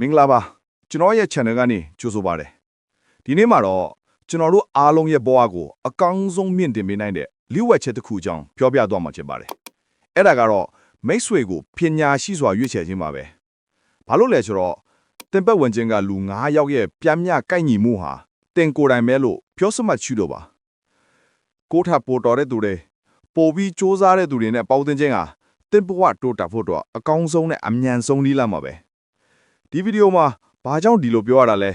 မင်္ဂလာပါကျွန်တော်ရဲ့ channel ကနေကြိုဆိုပါတယ်ဒီနေ့မှာတော့ကျွန်တော်တို့အားလုံးရဲ့ဘဝကိုအကောင်းဆုံးမြင့်တင်ပေးနိုင်တဲ့လျှို့ဝှက်ချက်တစ်ခုအကြောင်းပြောပြသွားမှာဖြစ်ပါတယ်အဲ့ဒါကတော့မိတ်ဆွေကိုပညာရှိစွာရွေးချယ်ခြင်းပါပဲဘာလို့လဲဆိုတော့တင်ပတ်ဝင်ခြင်းကလူ9ယောက်ရဲ့ပြမ်းမြကိုက်ညီမှုဟာတင်ကိုယ်တိုင်ပဲလို့ပြောစမှတ်ရှိတော့ပါကိုထပိုတော်တဲ့သူတွေပိုပြီးစူးစမ်းတဲ့သူတွေနဲ့ပေါင်းတင်ခြင်းဟာတင်ဘဝတိုးတက်ဖို့တော့အကောင်းဆုံးနဲ့အမြန်ဆုံးနည်းလမ်းပါပဲဒီဗီဒီယိုမှာဘာကြောင့်ဒီလိုပြောရတာလဲ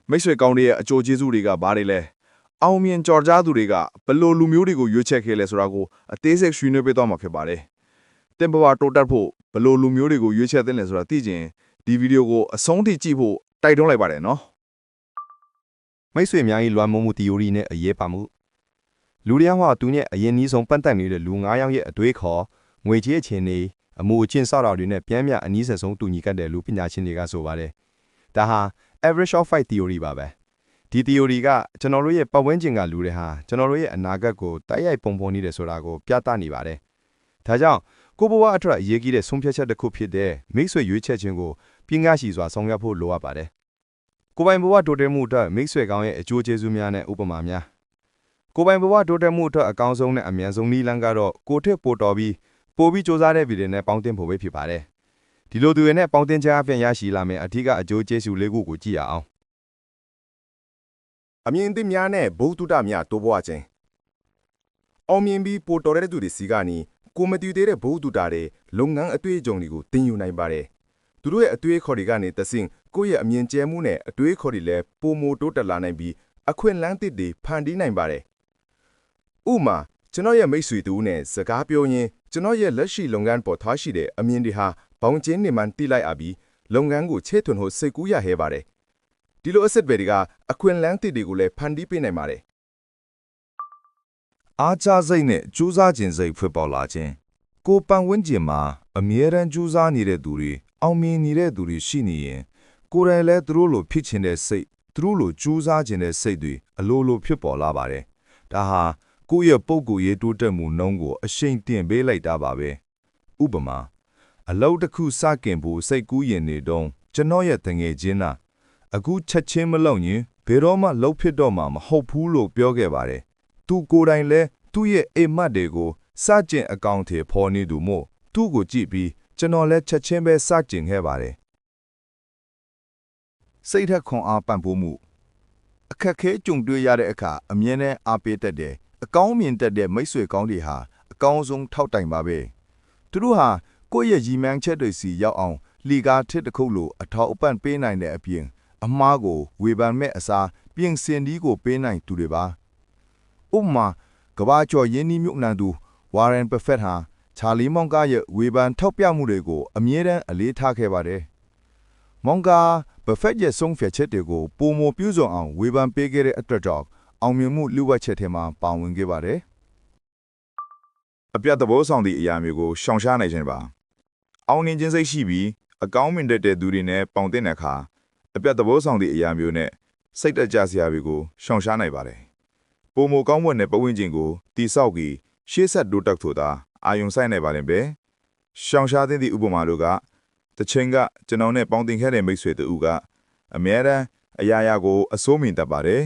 မိတ်ဆွေကောင်းတွေရဲ့အကျိုးကျေးဇူးတွေကဘာတွေလဲအောင်မြင်ကြော်ကြားသူတွေကဘယ်လိုလူမျိုးတွေကိုရွေးချယ်ခဲ့လဲဆိုတာကိုအသေးစိတ်ဆွေးနွေးပေးသွားမှာဖြစ်ပါတယ်တင်ဘဝတိုးတက်ဖို့ဘယ်လိုလူမျိုးတွေကိုရွေးချယ်သင့်လဲဆိုတာသိချင်ဒီဗီဒီယိုကိုအဆုံးထိကြည့်ဖို့တိုက်တွန်းလိုက်ပါတယ်နော်မိတ်ဆွေများ၏လွှမ်းမိုးမှု theory နဲ့အရေးပါမှုလူတယောက်ဟာသူနဲ့အရင်နီးဆုံးပတ်သက်နေတဲ့လူ9ယောက်ရဲ့အတွေးခေါ်ငွေကြေးအခြေအနေအမှုအကျင့်စတာတွေနဲ့ပြန်မြအနည်းဆုံးတူညီကတ်တဲ့လူပညာရှင်တွေကဆိုပါတယ်ဒါဟာ average of 5 theory ပါပဲဒီ theory ကကျွန်တော်တို့ရဲ့ပတ်ဝန်းကျင်ကလူတွေဟာကျွန်တော်တို့ရဲ့အနာဂတ်ကိုတိုက်ရိုက်ပုံဖော်နေတယ်ဆိုတာကိုပြသနေပါတယ်ဒါကြောင့်ကိုဘဝအတွက်အရေးကြီးတဲ့ဆုံးဖြတ်ချက်တစ်ခုဖြစ်တဲ့မိတ်ဆွေရွေးချယ်ခြင်းကိုပညာရှိစွာဆောင်ရွက်ဖို့လိုအပ်ပါတယ်ကိုပိုင်ဘဝတိုးတက်မှုအတွက်မိတ်ဆွေကောင်းရဲ့အကျိုးကျေးဇူးများနဲ့ဥပမာများကိုပိုင်ဘဝတိုးတက်မှုအတွက်အကောင်းဆုံးနဲ့အမြန်ဆုံးနည်းလမ်းကတော့ကိုထက်ပိုတော်ပြီးပိုပြီးစူးစမ်းတဲ့ဗီဒီယိုနဲ့ပေါင်းတင်ဖို့ပဲဖြစ်ပါတယ်ဒီလိုသူတွေနဲ့ပေါင်းတင်ချအပြင်ရရှိလာမယ့်အထူးအကျိုးကျေးဇူးလေးခုကိုကြည့်ရအောင်အမြင်သစ်များနဲ့ဘုဒ္ဓတာများတိုးပွားခြင်းအောင်မြင်ပြီးပိုတော်တဲ့သူတွေစီကနေကိုမတူသေးတဲ့ဘုဒ္ဓတာတွေလုပ်ငန်းအတွေ့အကြုံတွေကိုသင်ယူနိုင်ပါတယ်သူတို့ရဲ့အတွေ့အခေါ်တွေကနေတဆင့်ကိုယ့်ရဲ့အမြင်ကျဲမှုနဲ့အတွေ့အခေါ်တွေလည်းပိုမိုတိုးတက်လာနိုင်ပြီးအခွင့်အလမ်းသစ်တွေဖန်တီးနိုင်ပါတယ်ဥမာကျွန်တော်ရဲ့မိတ်ဆွေတူနဲ့စကားပြောရင်းကျွန်တော်ရဲ့လက်ရှိလုပ်ငန်းပေါ်ထားရှိတဲ့အမြင်တွေဟာဘောင်ကျင်းနေမှတိလိုက်အပြီးလုပ်ငန်းကိုချဲ့ထွင်ဖို့စိတ်ကူးရဟဲပါတယ်ဒီလိုအဆက်တွေကအခွင့်အလမ်းသစ်တွေကိုလည်းဖန်တီးပေးနိုင်ပါတယ်အားကျစိတ်နဲ့ကြိုးစားခြင်းစိတ်ဖြစ်ပေါ်လာခြင်းကိုပန်ဝန်းကျင်မှာအမြဲတမ်းကြိုးစားနေတဲ့သူတွေအောင်မြင်နေတဲ့သူတွေရှိနေရင်ကိုယ်တိုင်လည်းသူတို့လိုဖြစ်ချင်တဲ့စိတ်သူတို့လိုကြိုးစားခြင်းတဲ့စိတ်တွေအလိုလိုဖြစ်ပေါ်လာပါတယ်ဒါဟာကိုယ့်ရဲ့ပုံကိုယ်ရေးတိုးတက်မှုနှုန်းကိုအရှိန်တင်ပေးလိုက်တာပါပဲဥပမာအလုပ်တစ်ခုစတင်ဖို့စိတ်ကူးရင်နေတော့ကျွန်တော်ရဲ့တငယ်ချင်းကအခုချက်ချင်းမလုပ်ရင်ဘယ်တော့မှလုပ်ဖြစ်တော့မှာမဟုတ်ဘူးလို့ပြောခဲ့ပါတယ်သူကိုယ်တိုင်လည်းသူ့ရဲ့အိမ်မက်တွေကိုစကျင်အကောင့်ထဲပေါ်နေသူမို့သူ့ကိုကြည့်ပြီးကျွန်တော်လည်းချက်ချင်းပဲစကျင်ခဲ့ပါတယ်စိတ်ထက်ခွန်အားပံ့ပိုးမှုအခက်ခဲကြုံတွေ့ရတဲ့အခါအမြဲတမ်းအားပေးတတ်တယ်အကောင်းမြင်တတ်တဲ့မိတ်ဆွေကောင်းတွေဟာအကောင်းဆုံးထောက်တိုင်ပါပဲသူတို့ဟာကိုယ့်ရဲ့ရည်မှန်းချက်တွေစီရောက်အောင်လီကားထစ်တစ်ခုလိုအထောက်အပံ့ပေးနိုင်တဲ့အပြင်အမားကိုဝေဖန်မဲ့အစားပြင်ဆင်ဒီကိုပေးနိုင်သူတွေပါဥပမာကဘာကျော်ရင်းနှီးမြုပ်နှံသူဝါရန်ဘဖက်ဟာချာလီမောင်ကားရဲ့ဝေဖန်ထောက်ပြမှုတွေကိုအမြဲတမ်းအလေးထားခဲ့ပါတယ်မောင်ကာဘဖက်ရဲ့ဆုံးဖြတ်ချက်တွေကိုပုံမပြုစုံအောင်ဝေဖန်ပေးခဲ့တဲ့အတွက်ကြောင့်အောင်မြင်မှုလူ့ဝတ်ချက်ထဲမှာပါဝင်ခဲ့ပါတယ်အပြတ်သဘောဆောင်သည့်အရာမျိုးကိုရှောင်ရှားနိုင်ခြင်းပါအောင်မြင်ခြင်းစိတ်ရှိပြီးအကောင်းမြင်တဲ့သူတွေနဲ့ပေါင်းတင်တဲ့အခါအပြတ်သဘောဆောင်သည့်အရာမျိုးနဲ့စိတ်တကြစရာတွေကိုရှောင်ရှားနိုင်ပါတယ်ပုံမကောင်းမွန်တဲ့ပတ်ဝန်းကျင်ကိုတိဆောက်ပြီးရှေ့ဆက်တိုးတက်ဖို့သာအာယုံဆိုင်နိုင်ပါလိမ့်ပဲရှောင်ရှားသင့်သည့်ဥပမာတို့ကတချိန်ကကျွန်တော်နဲ့ပေါင်းတင်ခဲ့တဲ့မိတ်ဆွေတူကအမြဲတမ်းအရာရာကိုအစိုးမြင်တတ်ပါတယ်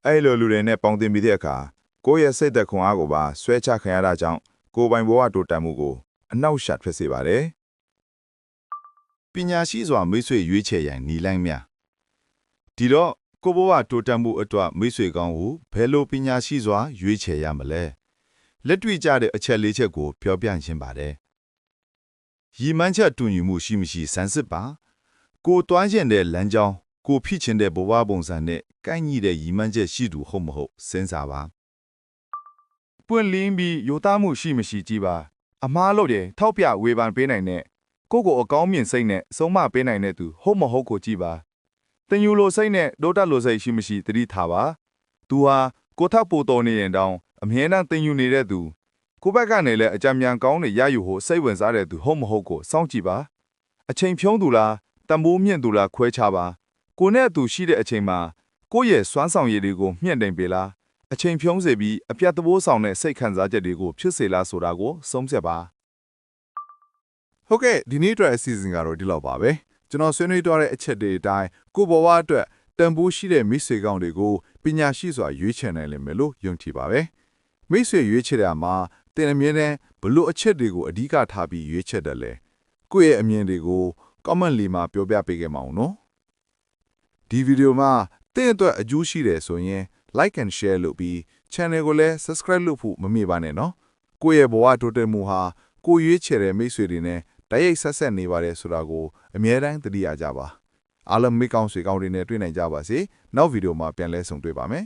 အဲ့လိုလူတွေနဲ့ပေါင်းတင်ပြီးတဲ့အခါကိုယ့်ရဲ့စိတ်သက်ခွန်အားကိုပါဆွဲချခံရတာကြောင့်ကိုယ်ပိုင်ဘဝတိုးတက်မှုကိုအနှောက်အယှက်ဖြစ်စေပါတယ်ပညာရှိစွာမိတ်ဆွေရွေးချယ်ရန်နီလန်းများဒီတော့ကိုဘဝတိုးတက်မှုအတွက်မိတ်ဆွေကောင်းကိုဘယ်လိုပညာရှိစွာရွေးချယ်ရမလဲလက်တွေ့ကျတဲ့အချက်၄ချက်ကိုပြောပြခြင်းပါတယ်ရည်မှန်းချက်တူညီမှုရှိမရှိစမ်းစစ်ပါကိုတွန်းကျင်တဲ့လမ်းကြောင်းကိုဖြစ်ချင်တဲ့ဘဝပုံစံနဲ့ကိုက်ညီတဲ့ရည်မှန်းချက်ရှိသူဟုတ်မဟုတ်စဉ်းစားပါပွင့်လင်းပြီးရိုသားမှုရှိမရှိကြည့်ပါအမားလို့တယ်ထောက်ပြဝေဖန်ပေးနိုင်တဲ့ကိုကိုအကောင်းမြင်စိတ်နဲ့ဆုံးမပေးနိုင်တဲ့သူဟုတ်မဟုတ်ကိုကြည့်ပါတင်ယူလိုစိတ်နဲ့တိုးတက်လိုစိတ်ရှိမရှိသတိထားပါသူဟာကိုထပ်ပိုတော်နေရင်တောင်အမြဲတမ်းတင်ယူနေတဲ့သူကိုဘက်ကနေလည်းအကြံဉာဏ်ကောင်းတွေရယူဖို့စိတ်ဝင်စားတဲ့သူဟုတ်မဟုတ်ကိုစောင့်ကြည့်ပါအချိန်ဖြုံးသူလားတံပိုးမြင့်သူလားခွဲခြားပါကိုနဲ့အတူရှိတဲ့အချိန်မှာကိုယ့်ရဲ့စွမ်းဆောင်ရည်တွေကိုမြင့်တင်ပေးလားအချိန်ဖြုံးစေပြီးအပြတ်သဘောဆောင်တဲ့စိတ်ခံစားချက်တွေကိုဖြစ်စေလားဆိုတာကိုဆုံးဖြတ်ပါဟုတ်ကဲ့ဒီနေ့အတွက်အစီအစဉ်ကတော့ဒီလောက်ပါပဲ ကျွန်တော်ဆွေးနွေးတော့တဲ့အချက်တွေအတိုင်းကိုဘဝအတွက်တန်ဖိုးရှိတဲ့မိတ်ဆွေကောင်းတွေကိုပညာရှိစွာရွေးချယ်နိုင်လိမ့်မယ်လို့ယုံကြည်ပါပဲမိတ်ဆွေရွေးချယ်တာမှာတင်အမြင်နဲ့ဘလို့အချက်တွေကိုအဓိကထားပြီးရွေးချယ်တယ်လဲကိုယ့်ရဲ့အမြင်တွေကို comment လေးမှာပြောပြပေးခဲ့ပါဦးနော်ဒီဗီဒီယိုမှာတဲ့အတွက်အကျိုးရှိတယ်ဆိုရင် like and share လုပ်ပြီး channel ကိုလည်း subscribe လုပ်ဖို့မမေ့ပါနဲ့နော်ကိုယ့်ရဲ့ဘဝတိုးတက်မှုဟာကိုရွေးချယ်တဲ့မိတ်ဆွေတွေနဲ့တိုက်ရိုက်ဆက်ဆက်နေပါတယ်ဆိုတာကိုအမြဲတမ်းသတိရကြပါအားလုံးမိကောင်းဆွေကောင်းတွေနဲ့တွေ့နိုင်ကြပါစေနောက်ဗီဒီယိုမှာပြန်လဲဆုံတွေ့ပါမယ်